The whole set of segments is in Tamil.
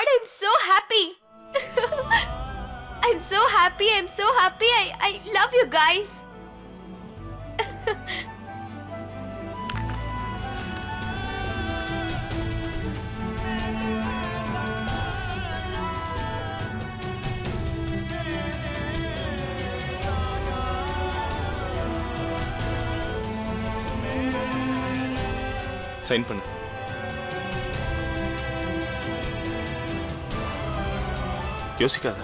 god, I'm so happy. I'm so happy. I'm so happy. I love you guys. Sign பண்ணு. யோசிக்காத.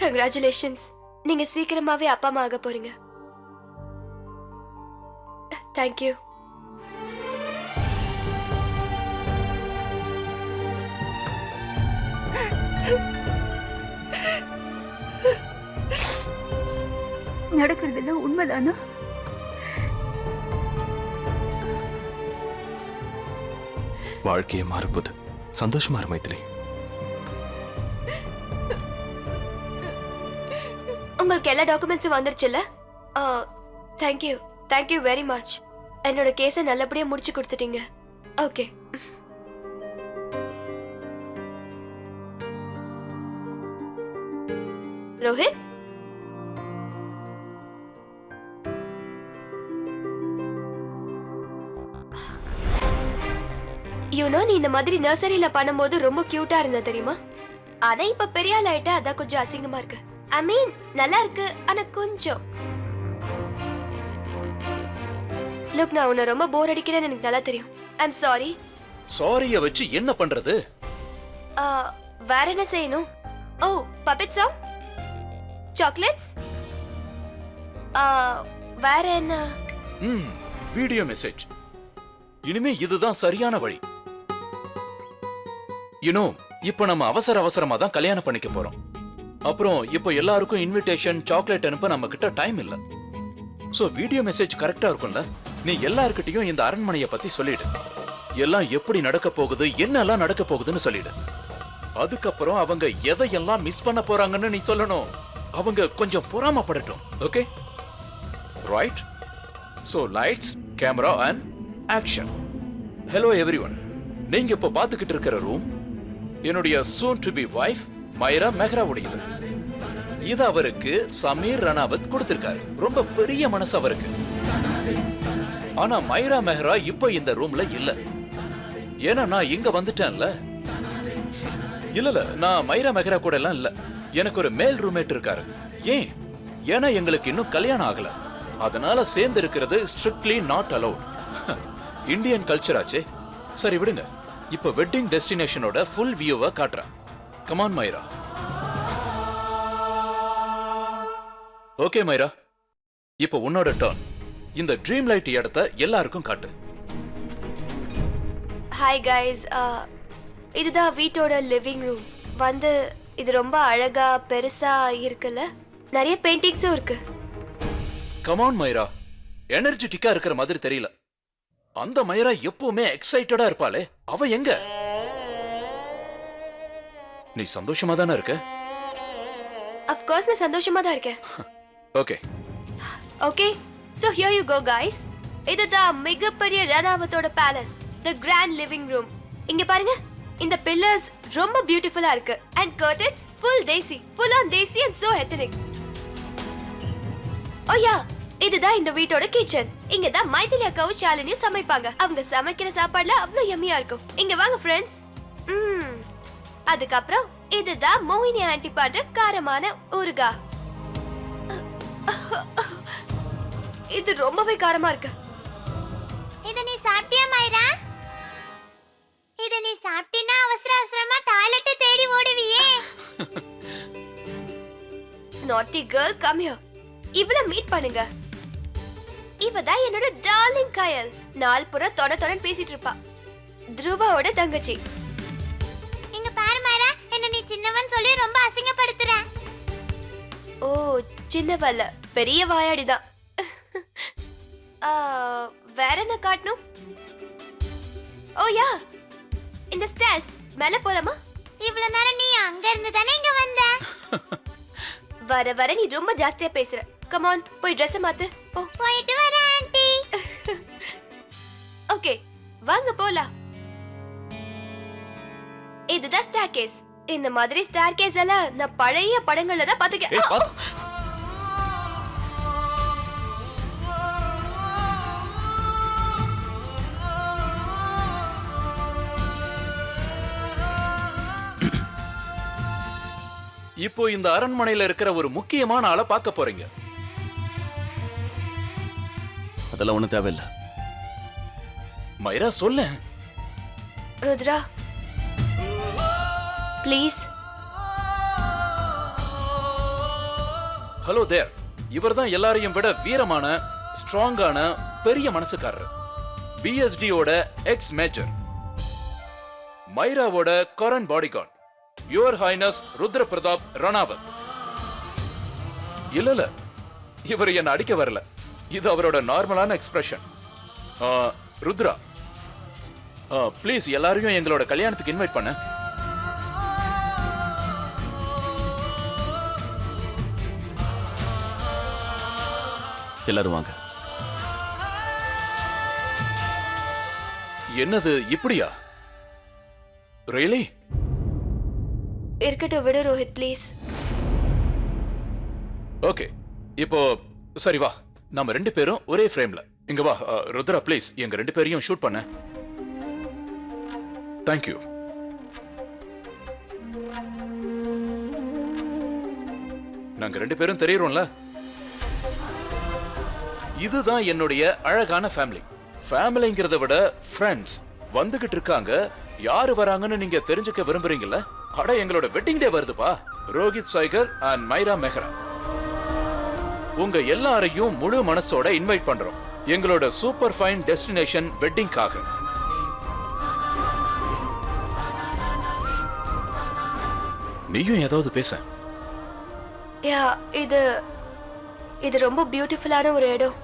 கங்க்ராச்சுலேஷன்ஸ். நீங்க சீக்கிரமாவே அப்பா அம்மா ஆக போறீங்க. தேங்க்யூ. நடக்கிறதெல்லாம் உண்மைதானா? வாழ்க்கையே மாறப்போது. சந்தோஷமா இரு மைத்திலி. உங்களுக்கு எல்லா டாக்குமெண்ட்ஸும் வந்துருச்சுல்ல? தேங்க்யூ. Thank you very much. என்னோட கேஸை நல்லபடியா முடிச்சு கொடுத்துட்டீங்க. ஓகே. ரோஹித், நீ இந்த மாதிரி நர்சரியில பண்ணும்போது ரொம்ப கியூட்டா இருந்த தெரியுமா? ஆனா இப்ப பெரிய ஆள் ஆயிட்ட, அதான் கொஞ்சம் அசிங்கமா இருக்கு. ஐ மீன் நல்லா இருக்கு, ஆனா கொஞ்சம். லுக், நான் உன்னை ரொம்ப போர் அடிக்கிறேன்னு எனக்கு நல்லா தெரியும். I'm sorry. சாரிய வச்சு என்ன பண்றது? வேற என்ன செய்யணும்? ஓ, பப்பெட் சாங், சாக்லேட்ஸ், வேற என்ன? Video message. இனிமே இதுதான் சரியான வழி. இப்போ நம்ம அவசரமா தான் கல்யாணம் பண்ணிக்க போறோம். அப்புறம் இப்போ எல்லாருக்கும் இன்விடேஷன், சாக்லேட் அனுப்ப நம்ம கிட்ட டைம் இல்ல. சோ வீடியோ மெசேஜ் கரெக்டா இருக்கும்ல? நீ எல்லார்கிட்டயும் இந்த அரண்மனையை பத்தி சொல்லிடு. எல்லாம் எப்படி நடக்க போகுது, என்னெல்லாம் நடக்க போகுதுன்னு சொல்லிடு. அதுக்கப்புறம் அவங்க எதையெல்லாம் மிஸ் பண்ண போறாங்கன்னு நீ சொல்லணும். அவங்க கொஞ்சம் பொறாமப்படட்டும். Okay right? So lights, camera and action. Hello everyone. நீங்க இப்போ பார்த்துக்கிட்டு இருக்கிற ரூம் என்னுடைய soon to be wife Myra Mehra உடையது. இது அவருக்கு சமீர் ரணாவத் கொடுத்திருக்காரு. ரொம்ப பெரிய மனசு அவருக்கு. ஆனா மைரா மெஹ்ரா இப்போ இந்த ரூம்ல இல்ல. ஏன்னா நான் இங்க வந்துட்டேன்ல. இல்ல நான் மைரா மெஹ்ரா கூட எல்லாம் இல்ல. எனக்கு ஒரு மேல் ரூம்மேட் இருக்காரு. ஏன்? ஏன்னா எங்களுக்கு இன்னும் கல்யாணம் ஆகல. அதனால சேர்ந்து இருக்கிறது strictly not allowed. Indian culture ஆச்சே. சரி விடுங்க. இப்ப வெட்டிங் டெஸ்டினேஷனோட ஃபுல் வியூவை காட்டுறேன். Come on மைரா. ஓகே மைரா, இப்போ உன்னோட டர்ன். இந்த ட்ரீம் லைட் இடத்த எல்லாருக்கும் காட்டு. ஹாய் கைஸ், இதுதான் வீட்டோட லிவிங் ரூம். இது ரொம்ப அழகா பெருசா இருக்குல்ல? நிறைய பெயிண்டிங்ஸும் இருக்கு. கம் ஆன் மைரா, எனர்ஜெட்டிக்கா இருக்கிற மாதிரி தெரியல. அந்த மைரா எப்பவுமே எக்ஸைட்டடா இருப்பாளே, அவ எங்க? நீ சந்தோஷமா தானே இருக்க? ஆஃப் கோர்ஸ் நான் சந்தோஷமா தான் இருக்கேன். Okay okay, so here you go guys. இதுதான் மிகப்பெரிய ரணாவத்தோட palace, the grand living room. இங்க பாருங்க, இந்த பில்லர்ஸ் ரொம்ப பியூட்டிஃபுல்லா இருக்கு. And curtains full desi, full on desi and so ethnic. Oh yeah, இதுதான் இந்த வீட்டோட கிச்சன். இங்க தான் மைதிலி அக்காவும் ஷாலினியும் சமைப்பாங்க. அவங்க சமைக்கிற சாப்பாடுல அவ்வளவு யம்மியா இருக்கும். இங்க வாங்க ஃப்ரெண்ட்ஸ். அதுக்கப்புறம் இதுதான் மோகினி ஆண்டி பண்ற காரமான ஊறுகாய். இது ரொம்பவே காரமா இருக்கு. இத நீ சாப்பிட்டியா மைரா? இத நீ சாப்பிட்டினா அவசரமா டாய்லெட் தேடி ஓடுவியே. நாட்டி கேர்ள், கம் ஹியர். இவள மீட் பண்ணுங்க. இவதான் என்னோட டார்லிங் கயல். நாள் புற தொடன்னு பேசிட்டு இருப்பா. த்ருவாவோட தங்கச்சி. இங்க பாரு மைரா, என்ன நீ சின்னவன் சொல்லி ரொம்ப அசிங்கப்படுத்துற. ஓ, சின்னவல்ல, பெரிய வாயாடிதான். வேற என்ன காட்டணும்? ஓ யா, இந்த ஸ்டேர்ஸ் மேல போலாமா? இவ்வளவு நேரம் நீ அங்க இருந்து தானே இங்க வந்த? வர வர நீ ரொம்ப ஜாஸ்தியா பேசுற. கம் ஆன், போய் Dress மாத்து. போ. போயிட்டு வரேன் ஆண்டி. ஓகே, வாங்க போலாம். இதுதான் ஸ்டேர்கேஸ். இந்த மாதிரி ஸ்டேர்கேஸ் எல்லாம் நான் பழைய படங்கள்ல தான் ஏய், பாத்துக்கேன். பாத்து. இப்போ இந்த அரண்மனையில இருக்கிற ஒரு முக்கியமான ஆளை பார்க்க போறீங்க. அதெல்லாம் ஒண்ணும் தேவையில்லை. மைரா சொல்ல. ருத்ரா ப்ளீஸ். Hello there. இவர்தான் எல்லாரையும் விட வீரமான, ஸ்ட்ராங்கான, பெரிய மனசுக்காரர். பிஎஸ்டியோட எக்ஸ் மேஜர், மைராவோட current bodyguard, your highness Rudra Pratap Ranawat. இல்ல இவர் என்ன அடிக்க வரல. இது அவரோட நார்மலான எக்ஸ்பிரஷன். ருத்ரா, ப்ளீஸ் எல்லாரையும் எங்களோட கல்யாணத்துக்கு இன்வைட் பண்ண. எல்லாரும் வாங்க. என்னது இப்படியா? ரியலி? இருக்கட்டும், விடு ரோஹித் ப்ளீஸ். ஓகே, இப்போ சரி வா, நம்ம 2 பேரும் ஒரே ஃப்ரேம்ல. இங்க வா ருத்ரா, ப்ளீஸ் எங்க 2 பேரையும் ஷூட் பண்ண. தேங்க்யூ. நாங்க 2 பேரும் தெரியுறோம்ல. இதுதான் என்னுடைய அழகான ஃபேமிலி. ஃபேமிலிங்கிறத விட ஃப்ரெண்ட்ஸ் வந்துகிட்டு இருக்காங்க. யாரு வராங்கன்னு நீங்க தெரிஞ்சுக்க விரும்புறீங்கல்ல? அட, எங்களோட வெட்டிங் டே வருதுப்பா. ரோஹித் சைகர் அண்ட் மைரா மெஹ்ரா உங்க எல்லாரையும் முழு மனசோட இன்வைட் பண்றோம் எங்களோட சூப்பர் ஃபைன் டெஸ்டினேஷன் வெட்டிங்காக. நீயும் ஏதாவது பேச. யா, இது ரொம்ப பியூட்டிஃபுல்லான ஒரு இடம்.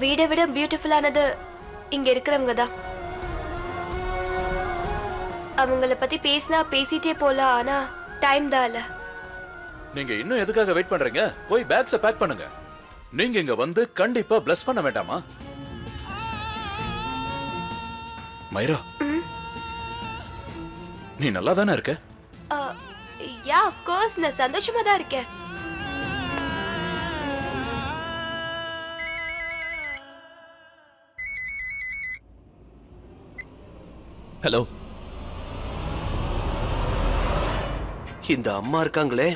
வீடை விட பியூட்டிஃபுல்லானது இங்க இருக்கிறவங்க தான். அவங்கள பத்தி பேசினா பேசிட்டே போலாம், ஆனா டைம் தான் இல்ல. நீங்க இன்னும் எதுக்காக வெயிட் பண்றீங்க? போய் பேக்ஸ பேக் பண்ணுங்க. நீங்க இங்க வந்து கண்டிப்பா பிளஸ் பண்ண வேண்டாமா? மைரா, நீ நல்லா தானே இருக்க? யா, ஆஃப் கோர்ஸ் நான் சந்தோஷமா தான் இருக்கேன். ஹலோ. இந்த அம்மா இருக்காங்களே,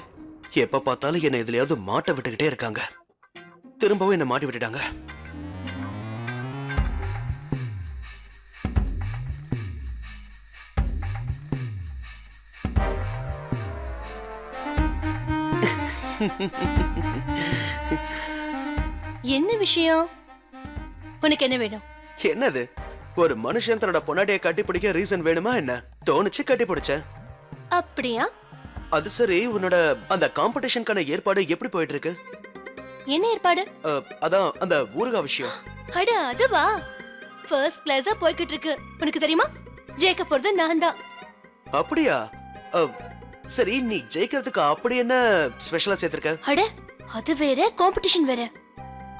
எப்ப பார்த்தாலும் என்ன எதுலயாவது மாட்ட விட்டுக்கிட்டே இருக்காங்க. திரும்பவும் என்ன மாட்டி விட்டுட்டாங்க. என்ன விஷயம்? உனக்கு என்ன வேணும்? என்னது, ஒரு மனுஷன் தன்னோட பொண்டாட்டியை கட்டி பிடிக்க ரீசன் வேணுமா என்ன? தோணுச்சு கட்டி பிடிச்சேன். அப்படியா? அது சரி, உன்னோட அந்த காம்படிஷனுக்கான ஏற்பாடு எப்படி போயிட்டு இருக்கு? என்ன ஏற்பாடு? அதான் அந்த ஊருகா விஷயம். அட, அதுவா? ஃபர்ஸ்ட் கிளாஸா போய்கிட்டு இருக்கு. உனக்கு தெரியுமா, ஜெயிக்க போறது நான் தான். அப்படியா? சரி, நீ ஜெயிக்கிறதுக்கு அப்படி என்ன ஸ்பெஷலா சேர்த்திருக்க? அட, அது வேற, காம்படிஷன் வேற.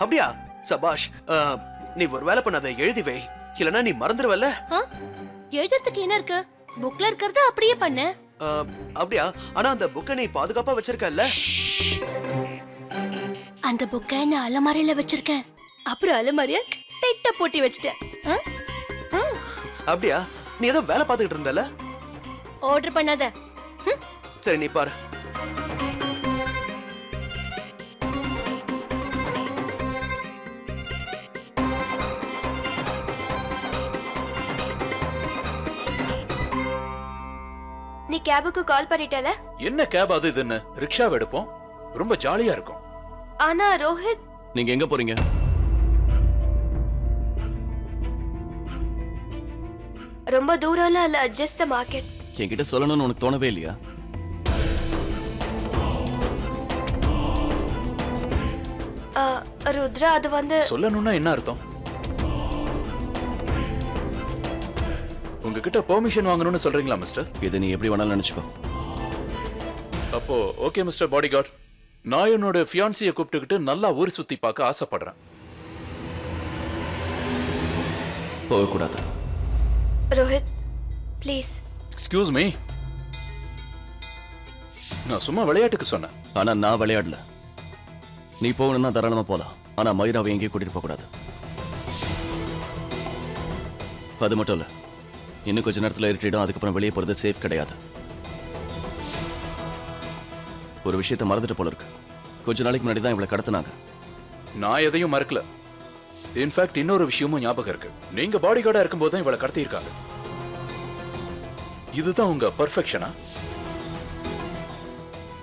அப்படியா? சபாஷ். நீ ஒரு வேலை பண்ண, அதை எழுதி வை, இல்லனா நீ மறந்துடுவல்ல. எழுதுறதுக்கு என்ன இருக்கு? புக்ல இருக்கிறத அப்படியே பண்ணு. அப்படியா? ஆனா அந்த புக்கை நீ பாதுகாப்பா வச்சிருக்கல்ல? அந்த புக்கை நான் அலமாரியில வச்சிருக்கேன். அப்புறம் அலமாரிய டைட்டா போட்டி வச்சிட்டேன். அப்படியா? நீ ஏதோ வேலை பார்த்துக்கிட்டு இருந்தல? ஆர்டர் பண்ணாத. சரி, நீ பாரு. நீ கேபுக்கு கால் பண்ணிட்டல? என்ன கேப் அது இதுன்னு ரிக்ஷாவை எடுப்போம். ரொம்ப ஜாலியா இருக்கும். ஆனா ரோஹித், நீங்க எங்க போறீங்க? ரொம்ப தூரம்லாம் இல்ல, ஜஸ்ட் தி மார்க்கெட். என்கிட்ட சொல்லணும்னு உனக்கு தோணவே இல்லையா? ருத்ரா, அது வந்து சொல்லணும்னா என்ன அர்த்தம்? உங்ககிட்ட பெர்மிஷன் வாங்கணும்னு சொல்றீங்களா மிஸ்டர்? இதை நீ எப்படி வேணாலும் நினைச்சுக்கோ. அப்போ ஓகே மிஸ்டர் பாடிகார்ட், நான் என்னோட ஃபியான்சியை கூப்பிட்டுக்கிட்டு நல்லா ஊர் சுத்தி பார்க்க ஆசைப்படுறேன். போகக்கூடாது. ரோஹித் ப்ளீஸ். எக்ஸ்கியூஸ் மீ, நான் சும்மா விளையாட்டுக்கு சொன்னேன். ஆனா நான் விளையாடல. நீ போகணும்னா தாராளமா போலாம். ஆனா மைராவை எங்கேயும் கூட்டிட்டு போக கூடாது. அது மட்டும் இல்ல, இன்னும் கொஞ்ச நேரத்தில் இருட்டிடும். அதுக்கப்புறம் வெளியே போறது சேஃப் கிடையாது. ஒரு விஷயத்தை மறந்துட்டு போல இருக்கு. கொஞ்ச நாளைக்கு முன்னாடி தான் இவளை கடத்தினாங்க. நான் எதையும் மறக்கல. இன்ஃபேக்ட் இன்னொரு விஷயமும் ஞாபகம் இருக்கு. நீங்க பாடி கார்டா இருக்கும்போது தான் இவளை கடத்தி இருக்காங்க. இதுதான் உங்க பர்ஃபெக்ஷனா?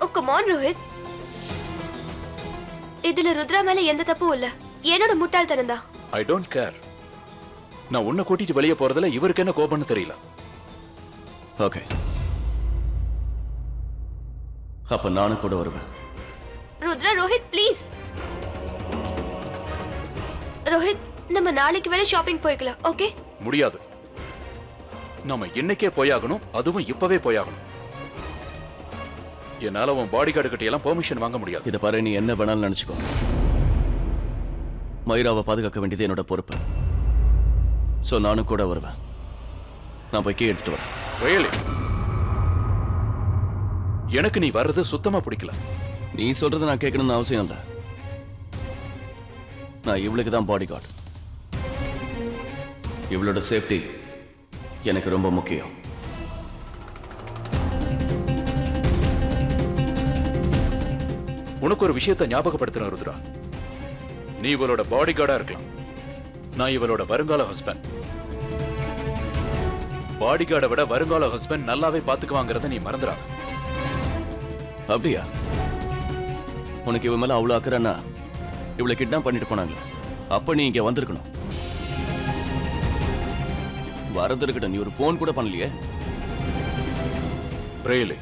ஓ கம் ஆன் ரோஹித். இதுல ருத்ரா மேல எந்த தப்பும் இல்ல. என்னோட முட்டாள்தனம் தான். I don't care. நான் உன்னை கூட்டிட்டு வெளியே போறதுல இவருக்கு என்ன கோபம்னு தெரியல. ஓகே, அப்ப நானும் கூட வருவேன். ருத்ரா ரோஹித் ப்ளீஸ். ரோஹித் நம்ம நாளைக்கு வேற ஷாப்பிங் போய்க்கலாம். ஓகே? முடியாது. நாம இன்னைக்கே போயாகணும். அதுவும் இப்பவே போயாகணும். என்னால உன் பாடி கார்டு கிட்ட எல்லாம் பெர்மிஷன் வாங்க முடியாது. இதை பாரு, நீ என்ன வேணாலும் நினைச்சுக்கோ. மைராவை பாதுகாக்க வேண்டியது என்னோட பொறுப்பு. சோ நானும் கூட வருவேன். நான் போய் கீ எடுத்துட்டு வரேன். Really? எனக்கு நீ வர்றது சுத்தமா பிடிக்கல. நீ சொல்றது நான் கேட்கணும்னு அவசியம் இல்லை. நான் இவளுக்கு தான் பாடி கார்டு. இவளோட சேஃப்டி எனக்கு ரொம்ப முக்கியம். உனக்கு ஒரு விஷயத்தை ஞாபகப்படுத்துறேன் ருத்ரா. நீ இவளோட பாடி கார்டா இருக்கலாம். நான் இவளோட வருங்கால ஹஸ்பண்ட். பாடி கார்டை விட வருங்கால ஹஸ்பண்ட் நல்லாவே பாத்துக்குவாங்கிறத நீ மறந்துடாத. அப்படியா? உனக்கு இவன் மேல அவ்வளவு அக்கறைன்னா இவளை கிட்னாப் பண்ணிட்டு போனாங்க. அப்ப நீ இங்க வந்திருக்கணும். வரது இருக்கட்டும், நீ ஒரு போன் கூட பண்ணலையே. Really?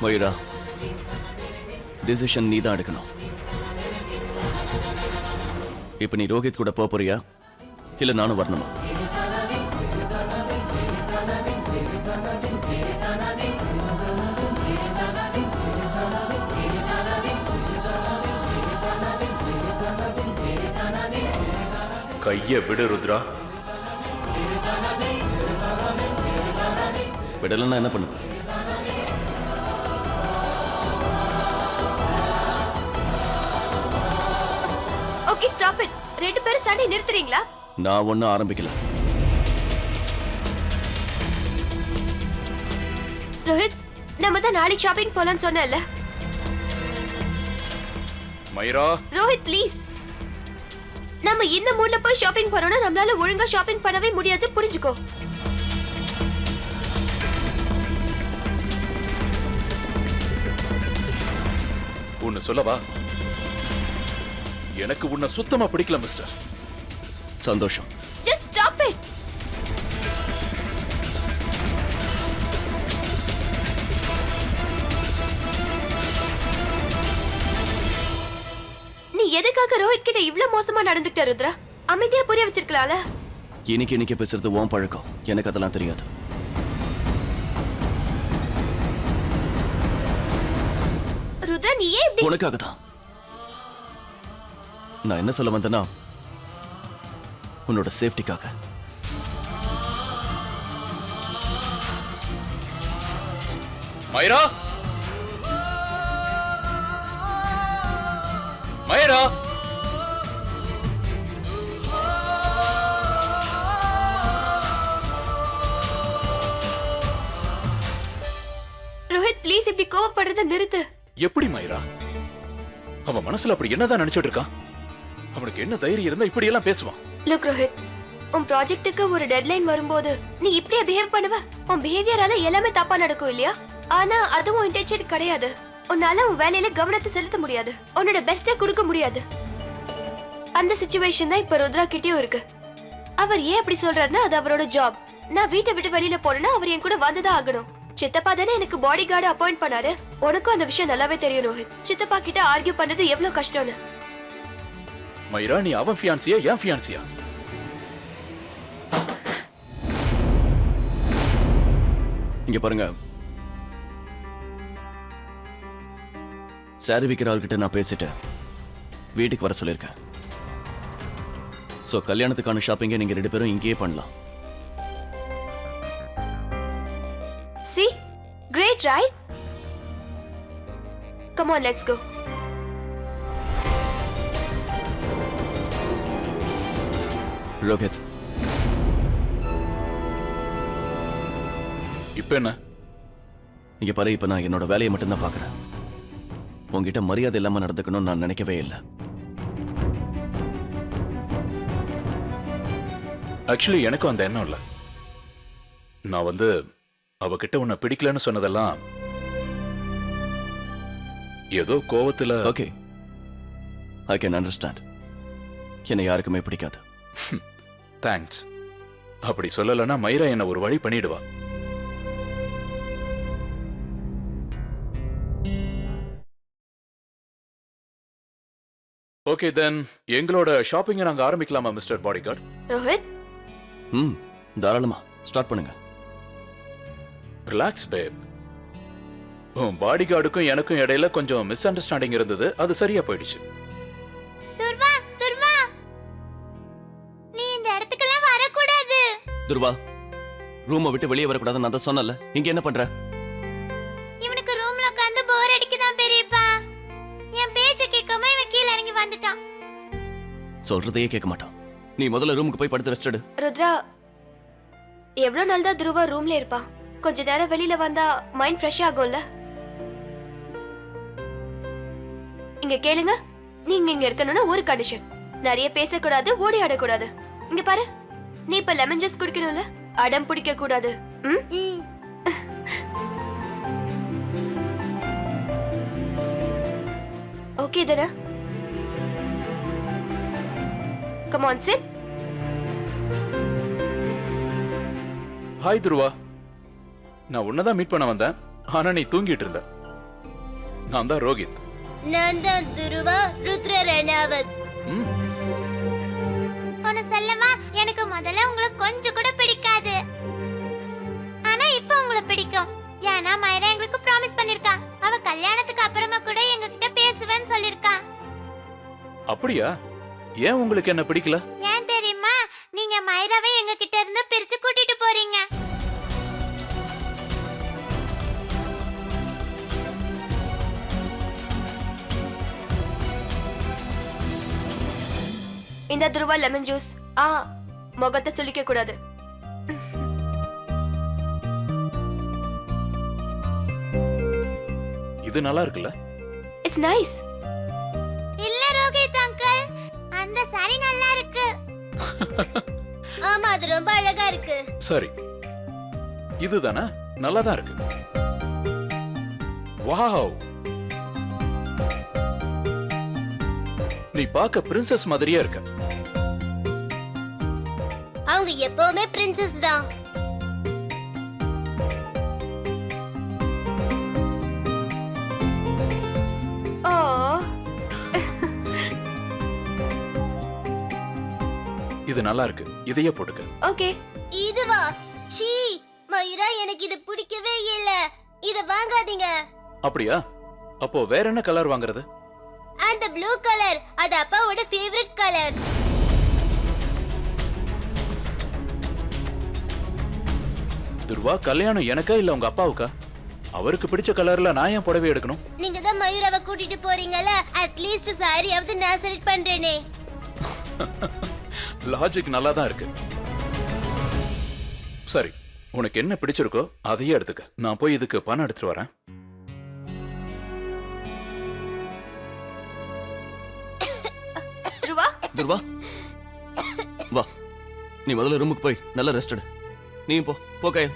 மயூரா, டிசிஷன் நீ தான் எடுக்கணும். இப்ப நீ ரோஹித் கூட போறியா இல்ல நானும் வரணுமா? கைய விடு ருத்ரா. விடலன்னா என்ன பண்ணுவ? Okay stop it. ரெண்டு பேரும் சண்டை நிறுத்துறீங்களா? நான் ஒன்னும் ஆரம்பிக்கல. ரோஹித், நம்ம தான் நாளைக்கு ஷாப்பிங் போலாம்னு சொன்னேன்ல. மைரா. ரோஹித் ப்ளீஸ். நம்ம இந்த மூட்ல போய் ஷாப்பிங் போறோம்னா நம்மளால ஒழுங்கா ஷாப்பிங் பண்ணவே முடியாது, புரிஞ்சுக்கோ. உன்னை சொல்லவா? எனக்கு உன்னை சுத்தமா பிடிக்கல மிஸ்டர். சந்தோஷம். Just stop it. நீ எதுக்காக ரோஹித் கிட்ட இவ்ளோ மோசமா நடந்துக்கிட்ட ருத்ரா? அமைதியா புரிய வச்சிருக்கலாம்ல. இன்னைக்கு பேசுறது உன் பழக்கம். எனக்கு அதெல்லாம் தெரியாது. ருத்ரா, நீ ஏன் இப்படி? உனக்காக தான். நான் என்ன சொல்ல வந்தேன்னா, உன்னோட சேஃப்டிக்காக. மைரா. மைரா. பண்றத நிறுத்து. எப்படி மைரா? அவன் மனசுல அப்படி என்னதான் நினைச்சிட்டு இருக்கான்? அவனுக்கு என்ன தைரியம் இருந்தா இப்படி எல்லாம் பேசுவான்? லுக் ரோஹித், உன் ப்ராஜெக்ட்டுக்கு ஒரு டெட்லைன் வரும்போது நீ இப்படியே பிஹேவ் பண்ணுவ? உன் பிஹேவியரால எல்லாமே தப்பா நடக்கும் இல்லையா? ஆனா அதுவும் இன்டென்ஷன் கிடையாது. உன்னால உன் வேலையில கவனத்தை செலுத்த முடியாது, உன்னோட பெஸ்ட்டை கொடுக்க முடியாது. அந்த சிச்சுவேஷன் தான் இப்ப ருத்ரா கிட்டயும் இருக்கு. அவர் ஏன் அப்படி சொல்றாருன்னா அது அவரோட ஜாப். நான் வீட்டை விட்டு வெளியில போறேன்னா அவர் என் கூட வந்துதான் ஆகணும். சித்தப்பா தானே எனக்கு பாடி கார்டு அப்பாயிண்ட் பண்ணாரு. உனக்கும் அந்த விஷயம் நல்லாவே தெரியும் ரோஹித். சித்தப்பா கிட்ட ஆர்கியூ பண்றது எவ்வளவு கஷ்டம்னு. மைரா, நீ அவன் ஃபியான்சியா ஏன் ஃபியான்சியா? இங்க பாருங்க, சாரி விற்கிறவர்கிட்ட நான் பேசிட்டேன், வீட்டுக்கு வர சொல்லியிருக்கேன். ஸோ கல்யாணத்துக்கான ஷாப்பிங்கை நீங்க 2 பேரும் இங்கேயே பண்ணலாம். See? Great, right? Come on, let's go. Rohit, இப்ப என்ன? இங்க பாரு, இப்ப நான் என்னோட வேலையை மட்டும்தான் பார்க்கறேன். உங்ககிட்ட மரியாதை இல்லாம நடந்துக்கணும்னு நான் நினைக்கவே இல்லை. ஆக்சுவலி எனக்கும் அந்த எண்ணம் இல்ல. நான் அவகிட்ட உன்னை பிடிக்கலன்னு சொன்னதெல்லாம் ஏதோ கோவத்துல. Okay, I can understand. என்னை யாருக்குமே பிடிக்காது. தேங்க்ஸ். அப்படி சொல்லலன்னா மைரா என்ன ஒரு வழி பண்ணிடுவா. ஓகே தென், எங்களோட ஷாப்பிங்கை நாங்க ஆரம்பிக்கலாமா மிஸ்டர் பாடிகார்ட்? ரோஹித், தாராளமா ஸ்டார்ட் பண்ணுங்க. ரிலாக்ஸ் பேப். உன் பாடிகார்டுக்கும் எனக்கும் இடையில கொஞ்சம் மிஸ் அண்டர்ஸ்டாண்டிங் இருந்தது, அது சரியா போயிடுச்சு. துர்வா, துர்வா, நீ இந்த இடத்துக்கெல்லாம் வரக்கூடாது. துர்வா, ரூமை விட்டு வெளியே வரக்கூடாதுன்னு நான் தான் சொன்னல. இங்க என்ன பண்ற? இவனுக்கு ரூம்ல உட்கார்ந்து போர் அடிக்குதான் பெரியப்பா. என் பேச்ச கேட்காம இவன் கீழ இறங்கி வந்துட்டான். சொல்றதையே கேட்க மாட்டான். நீ முதல்ல ரூமுக்கு போய் படுத்து ரெஸ்ட் எடு. ருத்ரா, எவ்வளவு நாள் தான் துருவா ரூம்ல இருப்பான்? கொஞ்ச நேரம் வெளியில வந்தா மைண்ட் ஃப்ரெஷ் ஆகும்ல. இங்க கேளுங்க, நீங்க இங்க இருக்கணும்னா ஒரு கண்டிஷன். நிறைய பேசக்கூடாது, ஓடி ஆடக்கூடாது. இங்க பாரு, நீ இப்ப லெமன் ஜூஸ் குடிக்கணும்ல, அடம் பிடிக்க கூடாது. ஓகே தானே? Come on, sit. Hi Dhruva, நான் உன்னதான் மீட் பண்ண வந்தேன், ஆனா நீ தூங்கிட்டு இருந்த. நான் தான் ரோஹித். நான் தான் துருவா, ருத்ர ரணாவத். ஒன்னு சொல்லவா, எனக்கு முதல்ல உங்களை கொஞ்சம் கூட பிடிக்காது, ஆனா இப்போ உங்களை பிடிக்கும். ஏன்னா மைரா எங்களுக்கு ப்ராமிஸ் பண்ணிருக்கா, அவ கல்யாணத்துக்கு அப்புறமா கூட எங்க கிட்ட பேசுவேன்னு சொல்லிருக்கா. அப்படியா? ஏன் உங்களுக்கு என்ன பிடிக்கல? ஏன் தெரியுமா? நீங்க மைராவை எங்க கிட்ட இருந்து பிரிச்சு கூட்டிட்டு போறீங்க. இந்த துருவா லெமன் ஜூஸ். முகத்தை சுளிக்க கூடாது. இது நல்லா இருக்குல்ல? It's nice. இல்ல ரோஹித் அங்கிள், அந்த சாரி நல்லா இருக்கு. ஆமா, அது ரொம்ப அழகா இருக்கு. சரி, இதுதானே? நல்லா தான் இருக்கு. வாவ், நீ பார்க்க பிரின்சஸ் மாதிரியே இருக்க. அவங்க எப்பவுமே பிரின்சஸ் தான். இது நல்லா இருக்கு, இதையே போட்டுக்க. ஓகே. இதுவா? சீ மயூரா, எனக்கு இது பிடிக்கவே இல்ல. இத வாங்காதீங்க. அப்படியா? அப்போ வேற என்ன கலர் வாங்குறது? அந்த ப்ளூ கலர், அது அப்பாவோட ஃபேவரட் கலர். துர்வா, கல்யாணம் எனக்கா இல்ல உங்க அப்பாவுக்கா? அவருக்கு பிடிச்ச கலர்ல நான் ஏன் புடவை எடுக்கணும்? நீங்க தான் மயூராவை கூட்டிட்டு போறீங்கல, அட்லீஸ்ட் சாரியாவது நான் செலக்ட் பண்றேனே. லாஜிக் நல்லா தான் இருக்கு. சரி, உனக்கு என்ன பிடிச்சிருக்கோ அதையே எடுத்துக்க. நான் போய் இதுக்கு பணம் எடுத்துட்டு வரேன். துர்வா வா, நீ முதல்ல ரூமுக்கு போய் நல்லா ரெஸ்ட் எடு. நீயும் போ போ கயல்.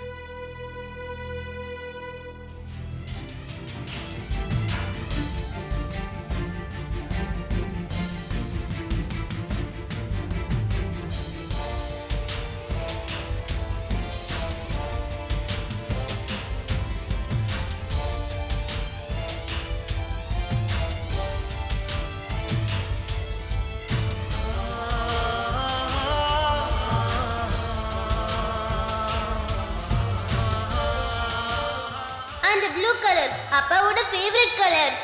அந்த ப்ளூ கலர் அப்பாவோட ஃபேவரட் கலர்.